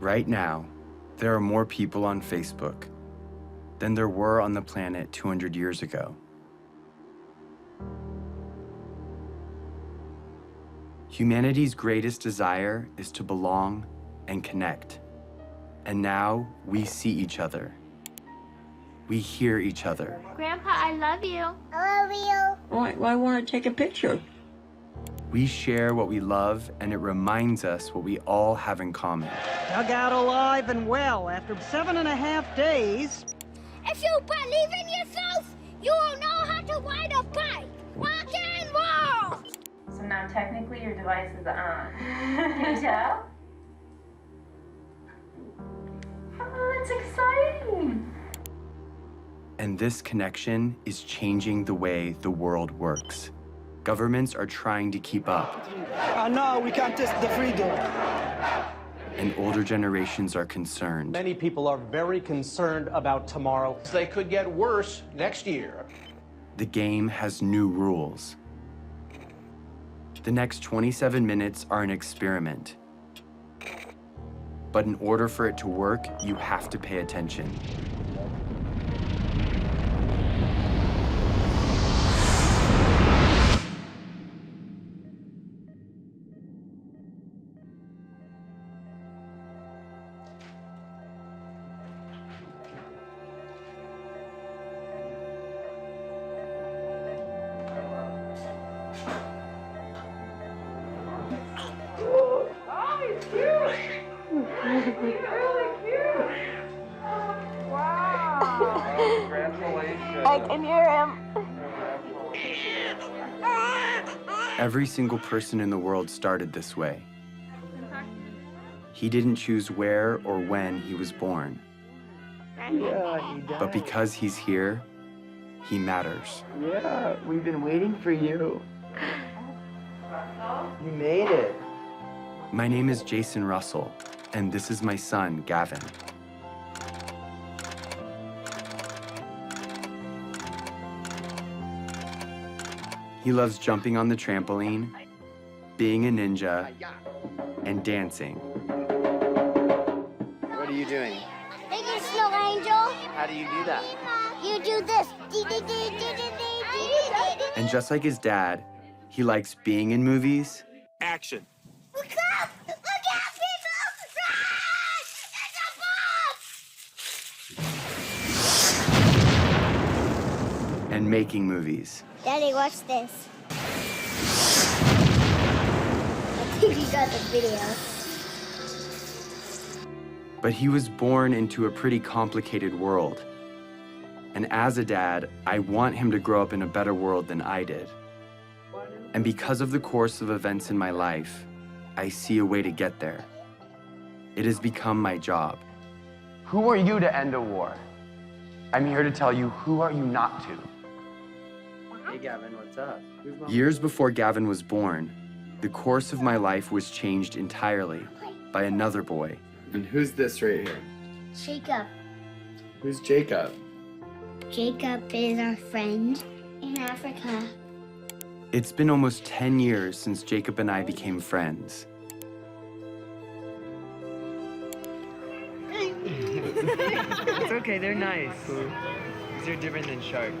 Right now, there are more people on Facebook than there were on the planet 200 years ago. Humanity's greatest desire is to belong and connect. And now we see each other. We hear each other. Grandpa, I love you. I love you. Why want to take a picture? We share what we love, and it reminds us what we all have in common. Dug out alive and well after 7.5 days. If you believe in yourself, you will know how to ride a bike. Rock and roll! So now technically your device is on. Can you tell? Oh, that's exciting. And this connection is changing the way the world works. Governments are trying to keep up. No, we can't test the freedom. And older generations are concerned. Many people are very concerned about tomorrow. They could get worse next year. The game has new rules. The next 27 minutes are an experiment. But in order for it to work, you have to pay attention. I can hear him. Every single person in the world started this way. He didn't choose where or when he was born. Yeah, he does. But because he's here, he matters. Yeah, we've been waiting for you. You made it. My name is Jason Russell, and this is my son, Gavin. He loves jumping on the trampoline, being a ninja, and dancing. What are you doing? Thank you, Snow Angel. How do you do that? You do this. And just like his dad, he likes being in movies. Action. Look up! Look out, people! Run! It's a bomb! And making movies. Daddy, watch this. I think you got the video. But he was born into a pretty complicated world. And as a dad, I want him to grow up in a better world than I did. And because of the course of events in my life, I see a way to get there. It has become my job. Who are you to end a war? I'm here to tell you, who are you not to? Hey, Gavin, what's up? Years before Gavin was born, the course of my life was changed entirely by another boy. And who's this right here? Jacob. Who's Jacob? Jacob is our friend in Africa. It's been almost 10 years since Jacob and I became friends. It's okay, they're nice. They're different than sharks.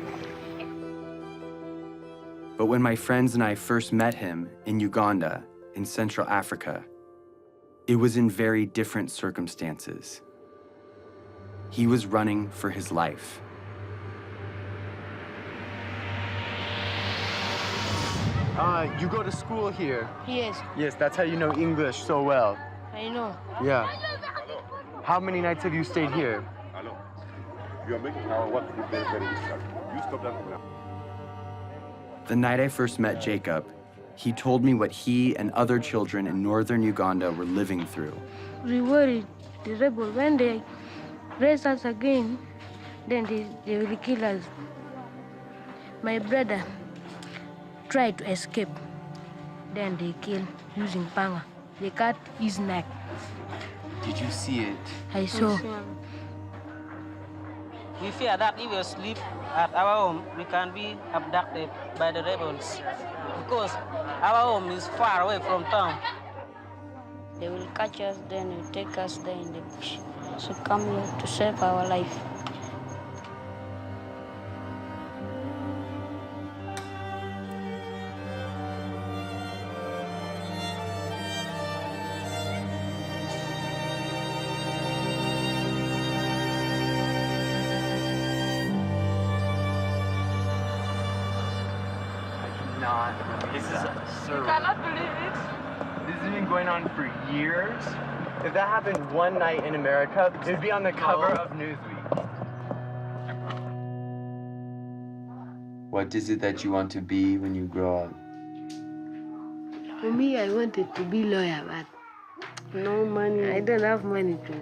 But when my friends and I first met him in Uganda, in Central Africa, it was in very different circumstances. He was running for his life. You go to school here. Yes, Yes, that's how you know English so well. I know. Yeah. How many nights have you stayed here? Hello. You are making our work very, very difficult. You stop that now. The night I first met Jacob, he told me what he and other children in northern Uganda were living through. We worried the rebel when they raise us again, then they will kill us. My brother tried to escape. Then they kill using panga. They cut his neck. Did you see it? I saw. We fear that if we sleep at our home, we can be abducted by the rebels because our home is far away from town. They will catch us, then will take us there in the bush. So come here to save our life. This is You cannot believe it. This has been going on for years. If that happened one night in America, it'd be on the cover of Newsweek. What is it that you want to be when you grow up? For me, I wanted to be lawyer, but no money. I don't have money to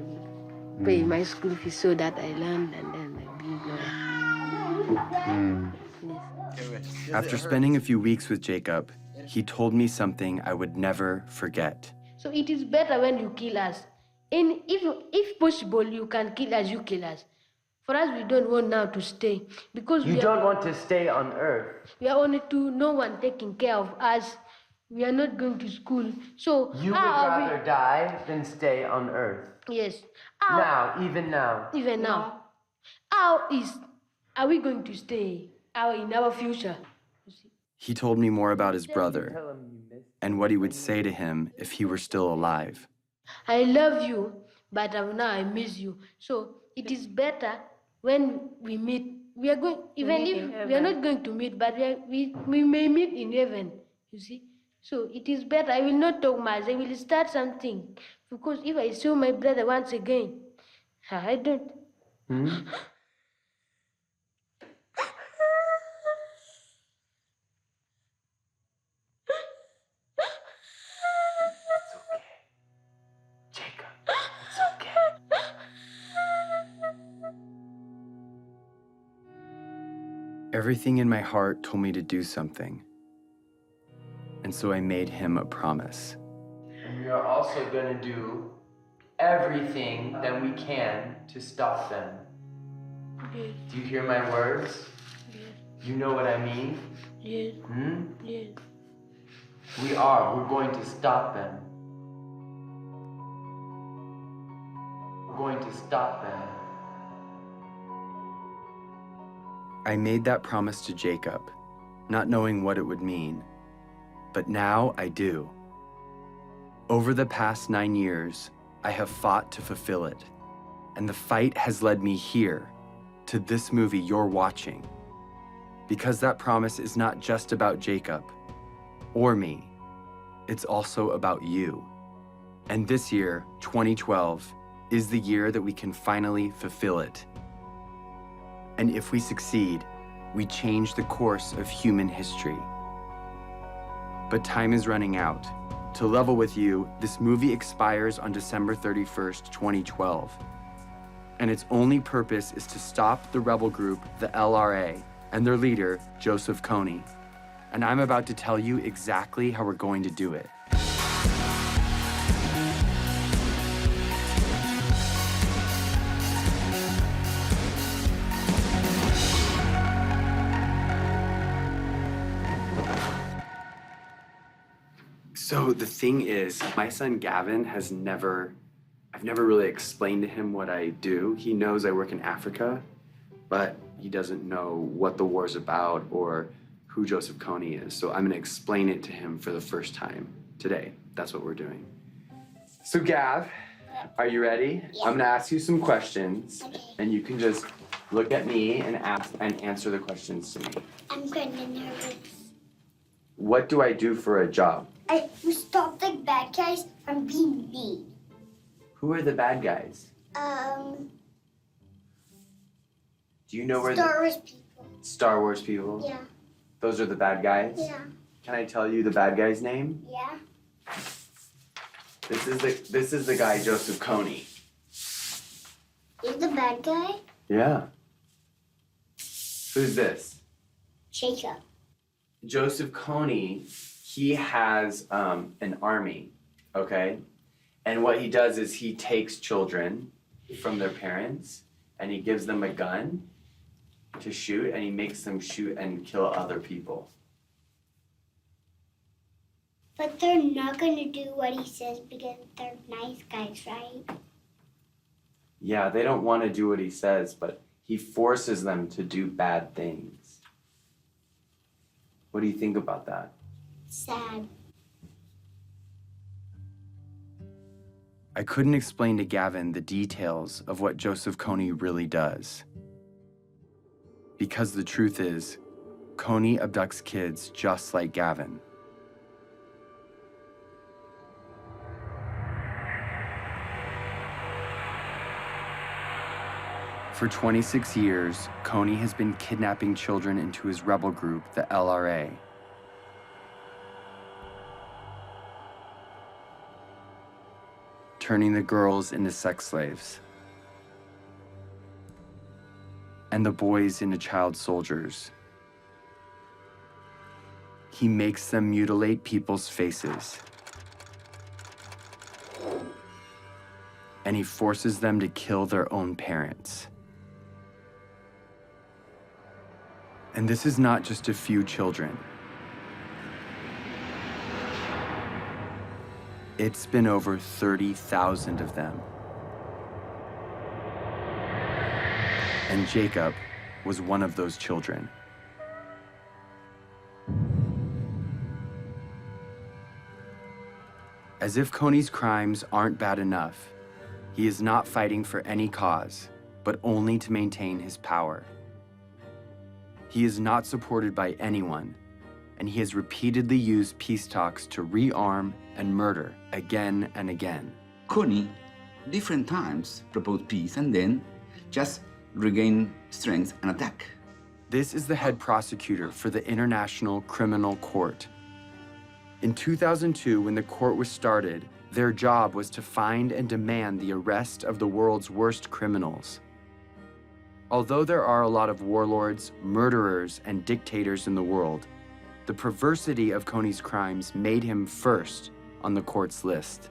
pay my school fees, so that I learned and then I be lawyer. Yes. After spending a few weeks with Jacob, he told me something I would never forget. So it is better when you kill us. And if possible, you can kill us, you kill us. For us, we don't want now to stay because You don't want to stay on Earth. we are only two, no one taking care of us. We are not going to school. So You would rather die than stay on Earth. Yes. Even now. Even now. Are we going to stay in our future? He told me more about his brother and what he would say to him if he were still alive. I love you, but now I miss you. So it is better when we meet. We are going, even if we are not going to meet, but we may meet in heaven, you see. So it is better. I will not talk much. I will start something. Because if I saw my brother once again, I don't. Everything in my heart told me to do something. And so I made him a promise. And we are also going to do everything that we can to stop them. Yes. Do you hear my words? Yes. You know what I mean? Yes. Yes. We're going to stop them. We're going to stop them. I made that promise to Jacob, not knowing what it would mean. But now I do. Over the past 9 years, I have fought to fulfill it. And the fight has led me here, to this movie you're watching. Because that promise is not just about Jacob or me. It's also about you. And this year, 2012, is the year that we can finally fulfill it. And if we succeed, we change the course of human history. But time is running out. To level with you, this movie expires on December 31st, 2012. And its only purpose is to stop the rebel group, the LRA, and their leader, Joseph Kony. And I'm about to tell you exactly how we're going to do it. So the thing is, my son Gavin I've never really explained to him what I do. He knows I work in Africa, but he doesn't know what the war's about or who Joseph Kony is. So I'm gonna explain it to him for the first time today. That's what we're doing. So Gav, are you ready? Yeah. I'm gonna ask you some questions, Okay. and you can just look at me and answer the questions to me. I'm kind of nervous. What do I do for a job? I stop the bad guys from being mean. Who are the bad guys? Do you know where Star Wars people. Star Wars people? Yeah. Those are the bad guys? Yeah. Can I tell you the bad guy's name? Yeah. This is the guy Joseph Kony. He's the bad guy? Yeah. Who's this? Jacob. Joseph Kony, he has an army, okay? And what he does is he takes children from their parents and he gives them a gun to shoot, and he makes them shoot and kill other people. But they're not going to do what he says because they're nice guys, right? Yeah, they don't want to do what he says, but he forces them to do bad things. What do you think about that? Sad. I couldn't explain to Gavin the details of what Joseph Kony really does. Because the truth is, Kony abducts kids just like Gavin. For 26 years, Kony has been kidnapping children into his rebel group, the LRA. Turning the girls into sex slaves. And the boys into child soldiers. He makes them mutilate people's faces. And he forces them to kill their own parents. And this is not just a few children. It's been over 30,000 of them. And Jacob was one of those children. As if Kony's crimes aren't bad enough, he is not fighting for any cause, but only to maintain his power. He is not supported by anyone, and he has repeatedly used peace talks to rearm and murder again and again. Kony, different times, proposed peace and then just regain strength and attack. This is the head prosecutor for the International Criminal Court. In 2002, when the court was started, their job was to find and demand the arrest of the world's worst criminals. Although there are a lot of warlords, murderers, and dictators in the world, the perversity of Kony's crimes made him first on the court's list.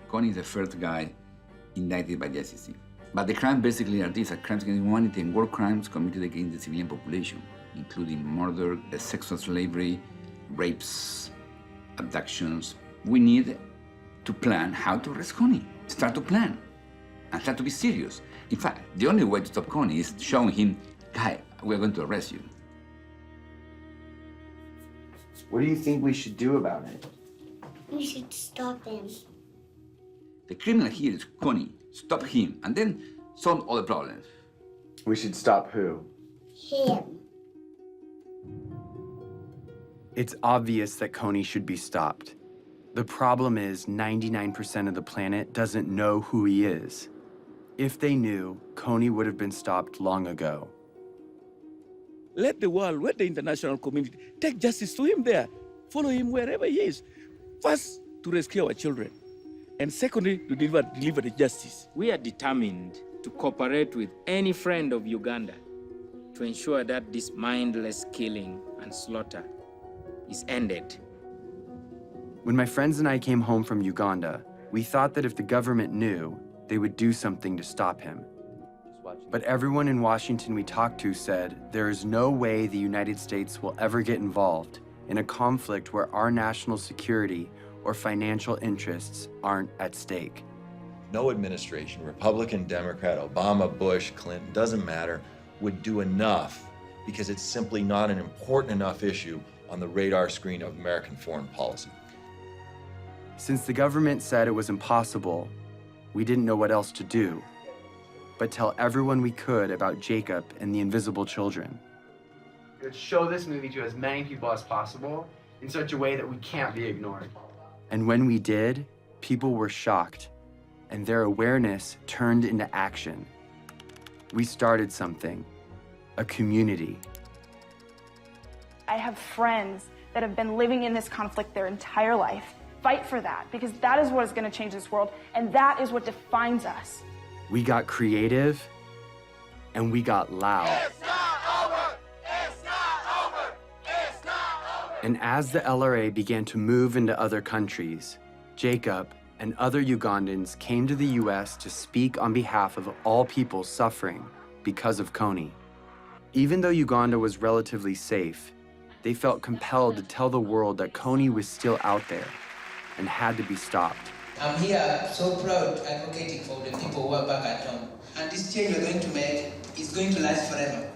Kony is the first guy indicted by the ICC. But the crimes basically are these: crimes against humanity and war crimes committed against the civilian population, including murder, sexual slavery, rapes, abductions. We need to plan how to arrest Kony. Start to plan and start to be serious. In fact, the only way to stop Kony is showing him, guy, we're going to arrest you. What do you think we should do about it? We should stop him. The criminal here is Kony. Stop him, and then solve all the problems. We should stop who? Him. It's obvious that Kony should be stopped. The problem is 99% of the planet doesn't know who he is. If they knew, Kony would have been stopped long ago. Let the world, let the international community take justice to him there. Follow him wherever he is. First, to rescue our children. And secondly, to deliver the justice. We are determined to cooperate with any friend of Uganda to ensure that this mindless killing and slaughter is ended. When my friends and I came home from Uganda, we thought that if the government knew, they would do something to stop him. But everyone in Washington we talked to said there is no way the United States will ever get involved in a conflict where our national security or financial interests aren't at stake. No administration, Republican, Democrat, Obama, Bush, Clinton, doesn't matter, would do enough because it's simply not an important enough issue on the radar screen of American foreign policy. Since the government said it was impossible, we didn't know what else to do, but tell everyone we could about Jacob and the invisible children. Let's show this movie to as many people as possible in such a way that we can't be ignored. And when we did, people were shocked, and their awareness turned into action. We started something, a community. I have friends that have been living in this conflict their entire life. Fight for that, because that is what is going to change this world, and that is what defines us. We got creative, and we got loud. It's not over! It's not over! And as the LRA began to move into other countries, Jacob and other Ugandans came to the US to speak on behalf of all people suffering because of Kony. Even though Uganda was relatively safe, they felt compelled to tell the world that Kony was still out there and had to be stopped. I'm here so proud advocating for the people who are back at home. And this change we're going to make is going to last forever.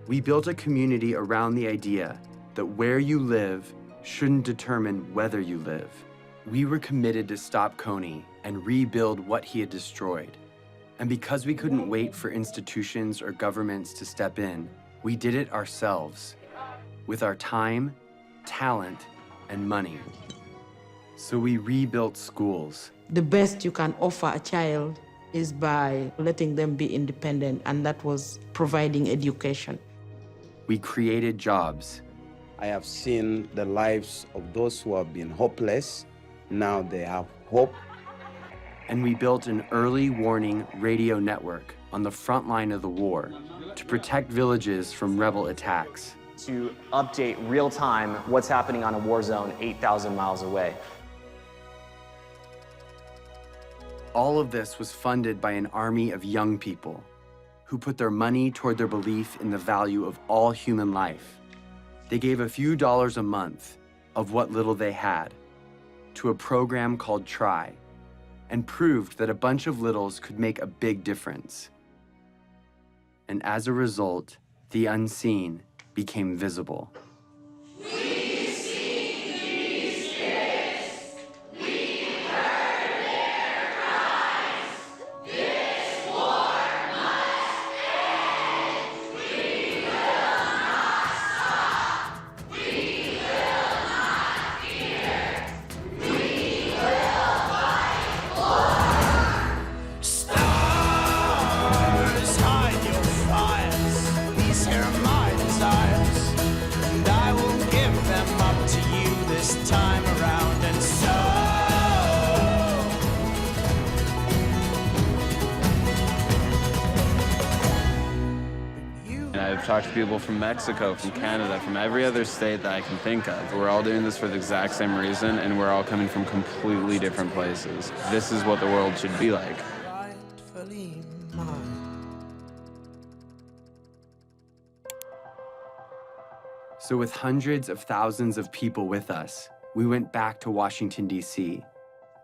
We built a community around the idea that where you live shouldn't determine whether you live. We were committed to stop Kony and rebuild what he had destroyed. And because we couldn't wait for institutions or governments to step in, we did it ourselves, with our time, talent, and money. So we rebuilt schools. The best you can offer a child is by letting them be independent, and that was providing education. We created jobs. I have seen the lives of those who have been hopeless. Now they have hope. And we built an early warning radio network on the front line of the war to protect villages from rebel attacks. To update real time what's happening on a war zone 8,000 miles away. All of this was funded by an army of young people who put their money toward their belief in the value of all human life. They gave a few dollars a month of what little they had to a program called Try, and proved that a bunch of littles could make a big difference. And as a result, the unseen became visible. I've talked to people from Mexico, from Canada, from every other state that I can think of. We're all doing this for the exact same reason, and we're all coming from completely different places. This is what the world should be like. So with hundreds of thousands of people with us, we went back to Washington, D.C.,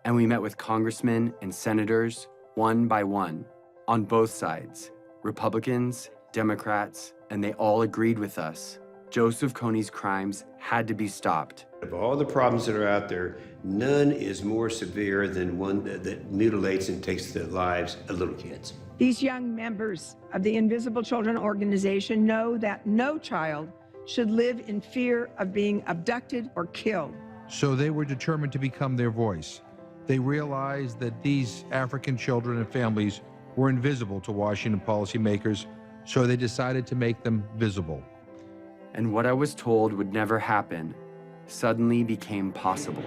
and we met with congressmen and senators, one by one, on both sides, Republicans, Democrats, and they all agreed with us. Joseph Kony's crimes had to be stopped. Of all the problems that are out there, none is more severe than one that mutilates and takes the lives of little kids. These young members of the Invisible Children organization know that no child should live in fear of being abducted or killed. So they were determined to become their voice. They realized that these African children and families were invisible to Washington policymakers, so they decided to make them visible. And what I was told would never happen suddenly became possible.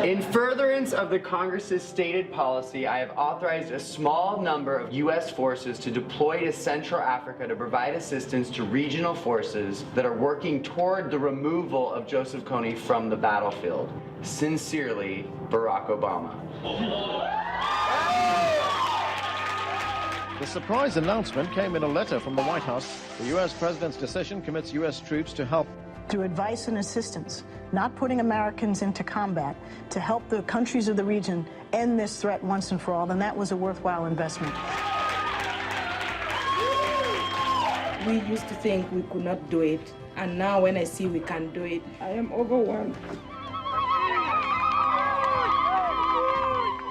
In furtherance of the Congress's stated policy, I have authorized a small number of U.S. forces to deploy to Central Africa to provide assistance to regional forces that are working toward the removal of Joseph Kony from the battlefield. Sincerely, Barack Obama. The surprise announcement came in a letter from the White House. The U.S. president's decision commits U.S. troops to help. Through advice and assistance, not putting Americans into combat, to help the countries of the region end this threat once and for all, then that was a worthwhile investment. We used to think we could not do it, and now when I see we can do it, I am overwhelmed.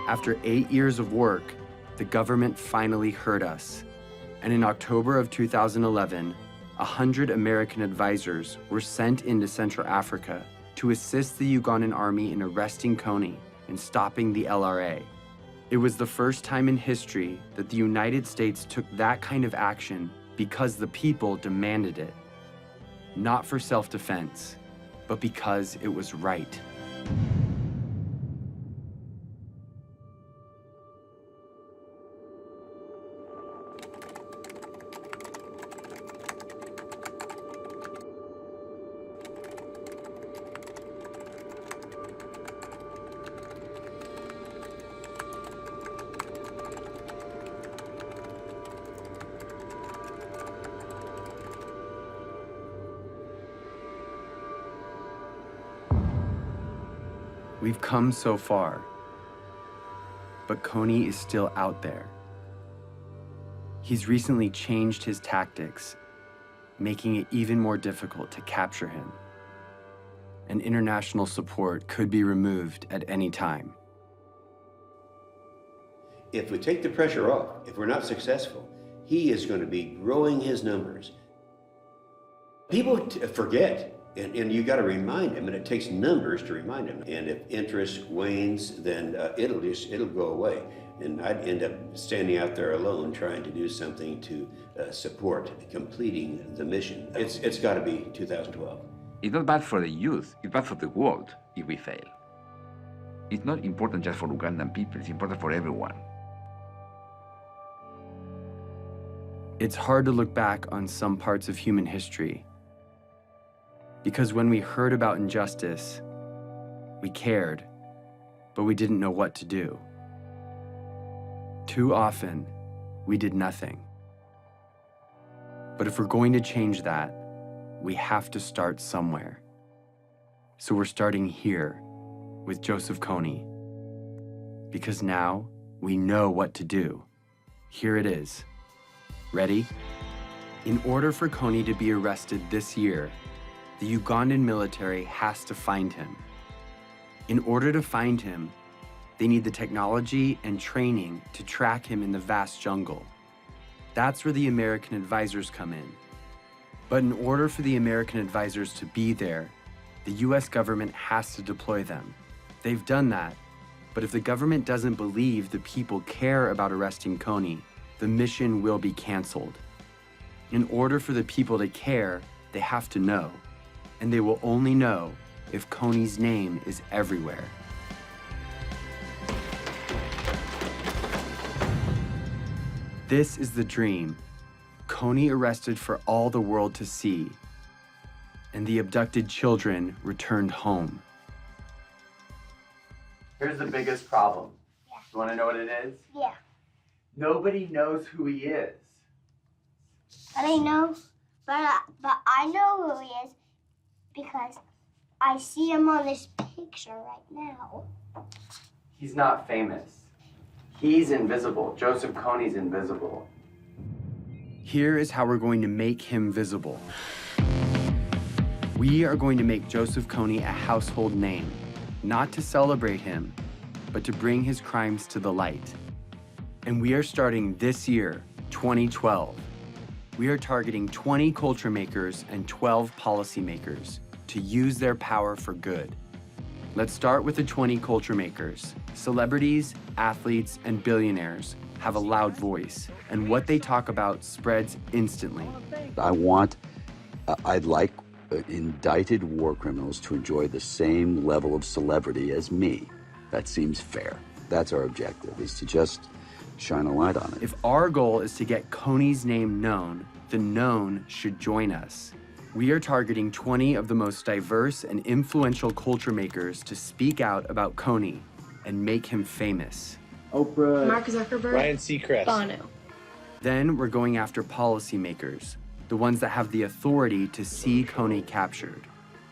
After 8 years of work, the government finally heard us. And in October of 2011, 100 American advisors were sent into Central Africa to assist the Ugandan army in arresting Kony and stopping the LRA. It was the first time in history that the United States took that kind of action because the people demanded it. Not for self-defense, but because it was right. We've come so far, but Kony is still out there. He's recently changed his tactics, making it even more difficult to capture him. And international support could be removed at any time. If we take the pressure off, if we're not successful, he is going to be growing his numbers. People forget, and you got to remind them, and it takes numbers to remind them. And if interest wanes, then it'll go away. And I'd end up standing out there alone trying to do something to support completing the mission. It's got to be 2012. It's not bad for the youth, it's bad for the world if we fail. It's not important just for Ugandan people, it's important for everyone. It's hard to look back on some parts of human history, because when we heard about injustice, we cared, but we didn't know what to do. Too often, we did nothing. But if we're going to change that, we have to start somewhere. So we're starting here with Joseph Kony, because now we know what to do. Here it is. Ready? In order for Kony to be arrested this year, the Ugandan military has to find him. In order to find him, they need the technology and training to track him in the vast jungle. That's where the American advisors come in. But in order for the American advisors to be there, the US government has to deploy them. They've done that, but if the government doesn't believe the people care about arresting Kony, the mission will be canceled. In order for the people to care, they have to know, and they will only know if Kony's name is everywhere. This is the dream. Kony arrested for all the world to see, and the abducted children returned home. Here's the biggest problem. You want to know what it is? Yeah. Nobody knows who he is. But I know who he is because I see him on this picture right now. He's not famous. He's invisible. Joseph Kony's invisible. Here is how we're going to make him visible. We are going to make Joseph Kony a household name, not to celebrate him, but to bring his crimes to the light. And we are starting this year, 2012. We are targeting 20 culture makers and 12 policymakers to use their power for good. Let's start with the 20 culture makers. Celebrities, athletes, and billionaires have a loud voice, and what they talk about spreads instantly. I'd like indicted war criminals to enjoy the same level of celebrity as me. That seems fair. That's our objective, is to just shine a light on it. If our goal is to get Kony's name known, the known should join us. We are targeting 20 of the most diverse and influential culture makers to speak out about Kony and make him famous. Oprah, Mark Zuckerberg, Ryan Seacrest, Bono. Then we're going after policymakers, the ones that have the authority to see Kony captured.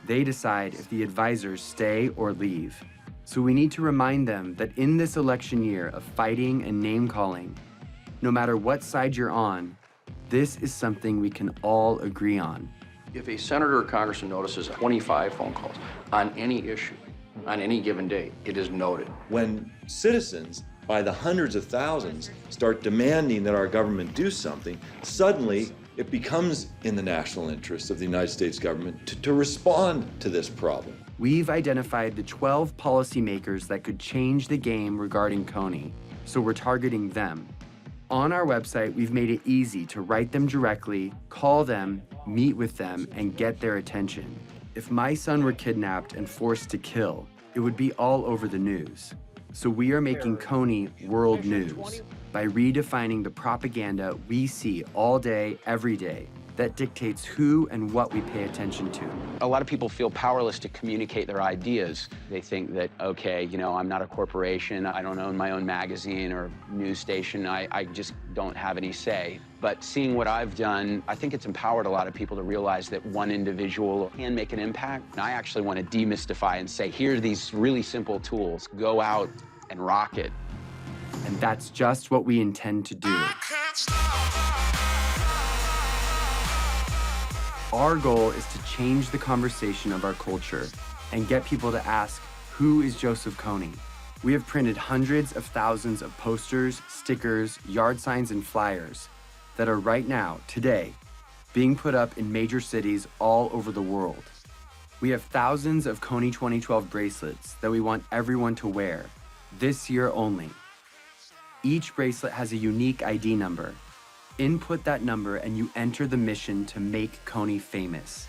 They decide if the advisors stay or leave. So we need to remind them that in this election year of fighting and name-calling, no matter what side you're on, this is something we can all agree on. If a senator or congressman notices 25 phone calls on any issue, on any given day, it is noted. When citizens, by the hundreds of thousands, start demanding that our government do something, suddenly it becomes in the national interest of the United States government to respond to this problem. We've identified the 12 policymakers that could change the game regarding Kony, so we're targeting them. On our website, we've made it easy to write them directly, call them, meet with them, and get their attention. If my son were kidnapped and forced to kill, it would be all over the news. So we are making Kony world news by redefining the propaganda we see all day, every day, that dictates who and what we pay attention to. A lot of people feel powerless to communicate their ideas. They think that, okay, you know, I'm not a corporation, I don't own my own magazine or news station, I just don't have any say. But seeing what I've done, I think it's empowered a lot of people to realize that one individual can make an impact. And I actually want to demystify and say, here are these really simple tools. Go out and rock it. And that's just what we intend to do. Our goal is to change the conversation of our culture and get people to ask, who is Joseph Kony? We have printed hundreds of thousands of posters, stickers, yard signs, and flyers that are right now, today, being put up in major cities all over the world. We have thousands of Kony 2012 bracelets that we want everyone to wear, this year only. Each bracelet has a unique ID number. Input that number and you enter the mission to make Kony famous.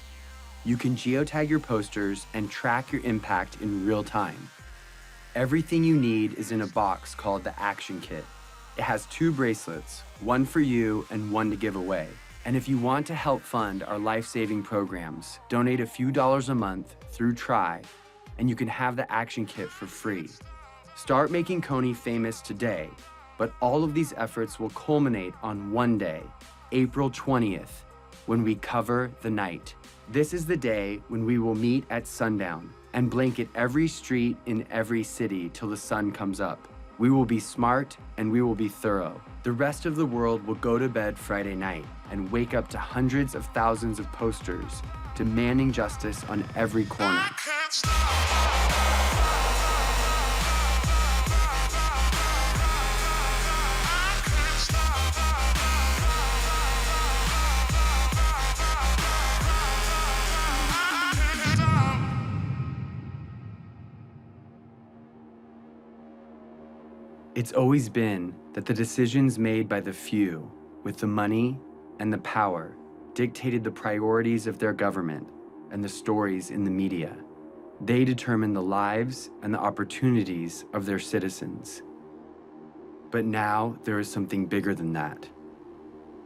You can geotag your posters and track your impact in real time. Everything you need is in a box called the Action Kit. It has 2 bracelets, one for you and one to give away. And if you want to help fund our life-saving programs, donate a few dollars a month through Try, and you can have the Action Kit for free. Start making Kony famous today. But all of these efforts will culminate on one day, April 20th, when we cover the night. This is the day when we will meet at sundown and blanket every street in every city till the sun comes up. We will be smart and we will be thorough. The rest of the world will go to bed Friday night and wake up to hundreds of thousands of posters demanding justice on every corner. It's always been that the decisions made by the few, with the money and the power, dictated the priorities of their government and the stories in the media. They determine the lives and the opportunities of their citizens. But now there is something bigger than that.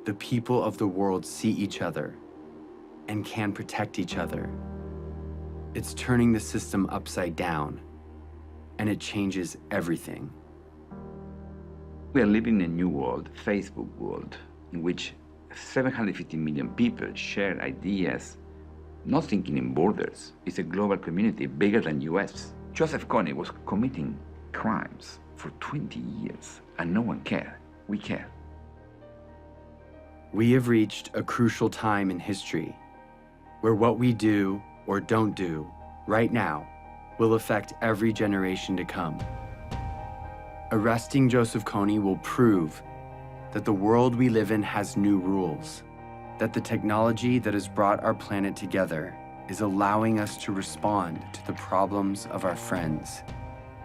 The people of the world see each other and can protect each other. It's turning the system upside down, and it changes everything. We are living in a new world, Facebook world, in which 750 million people share ideas, not thinking in borders. It's a global community bigger than US. Joseph Kony was committing crimes for 20 years, and no one cared. We care. We have reached a crucial time in history where what we do or don't do right now will affect every generation to come. Arresting Joseph Kony will prove that the world we live in has new rules, that the technology that has brought our planet together is allowing us to respond to the problems of our friends.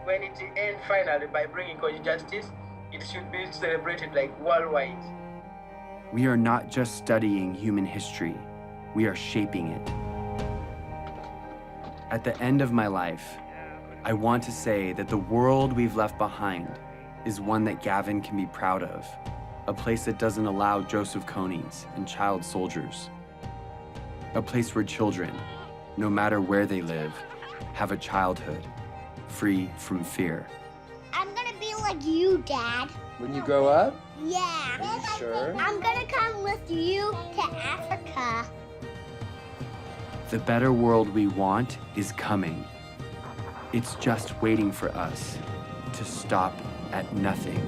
When it ends finally by bringing Kony justice, it should be celebrated like worldwide. We are not just studying human history, we are shaping it. At the end of my life, I want to say that the world we've left behind is one that Gavin can be proud of, a place that doesn't allow Joseph Konys and child soldiers, a place where children, no matter where they live, have a childhood free from fear. I'm gonna be like you, Dad. When you grow up? Yeah. Are you sure? I'm gonna come with you to Africa. The better world we want is coming. It's just waiting for us to stop at nothing.